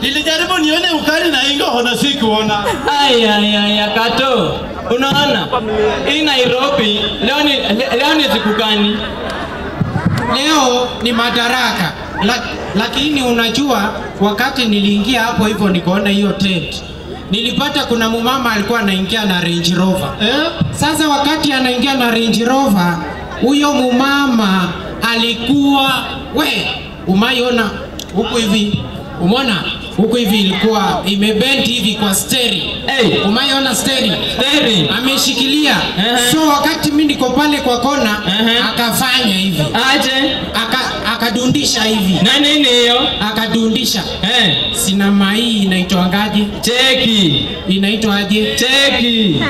Nilijaribu nione ukali na ingo hona sikuona. Aya Kato. Unaona? Hii Nairobi leo ni siku gani? Leo ni Madaraka. Lakini unajua wakati niliingia hapo hivyo nikaona hiyo tent, nilipata kuna mumama alikuwa anaingia na Range Rover. Sasa wakati anaingia na Range Rover, huyo mumama alikuwa umayona huku hivi. Umeona? Huku hivi ilikuwa imebend hivi kwa steering. Umayona steering? Steering. Ameshikilia. So wakati mimi niko pale kwa kona, akafanya hivi. Aje? Akadundisha hivi. Na nini hiyo? Akadundisha. Sinema hii inaitwa ngaje? Cheki. Inaitwa aje? Cheki.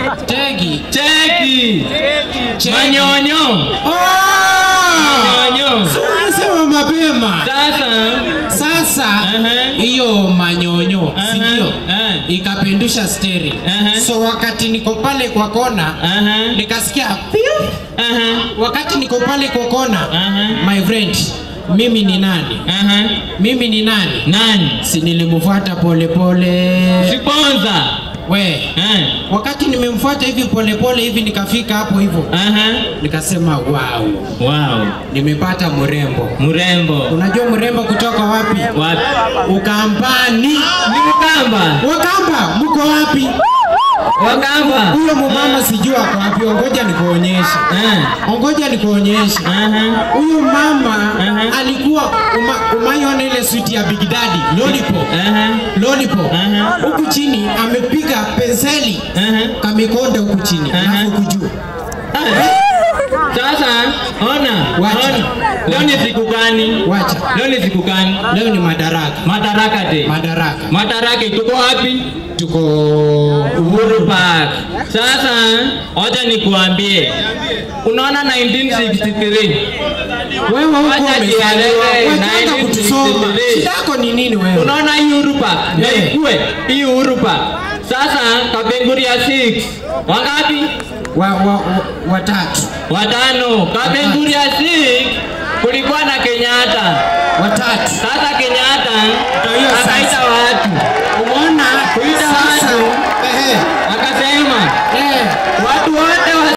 Cheki. Manyonyo. Manyonyo. Sema mapema. Sasa hiyo manyonyo, sio? Ikapindusha steering. So wakati niko pale kwa kona, nikasikia piu. Wakati niko pale kwa kona, my friend, mimi ni nani? Mimi ni nani? Nani? Si nilimfuata pole pole. Siponza. Wakati nimemfuata hivi pole pole hivi nikafika hapo hivyo. Nikasema wow. Nimepata mrembo. Unajua mrembo kutoka wapi? Wapi? Ukambani. Ni Ukamba. Wakamba, mko wapi? Wakamba. Huyo mama sijua kwa wapi, ngoja nikuonyeshe. Huyo mama alikuwa umayona ile suit ya Big Daddy, Lollipop. Huku chini amepiga penseli kamekonda huku chini, alafu kujua. Sasa ona. Leo ni siku gani? Leo ni siku gani? Leo ni Madaraka. Madaraka tuko wapi? Tuko Uhuru Park. Sasa acha nikuambie. Unaona 1963. Wewe huko umezaliwa. Unataka kutusoma. Shida yako ni nini wewe? Unaona hii Uhuru Park? Hii Uhuru Park. Sasa Kapenguria 6. Wangapi? Watatu. Watano. Kapenguria 6 kulikuwa na Kenyatta. Watatu. Sasa Kenyatta akaita watu. Umeona? Kuita watu. Akasema watu wote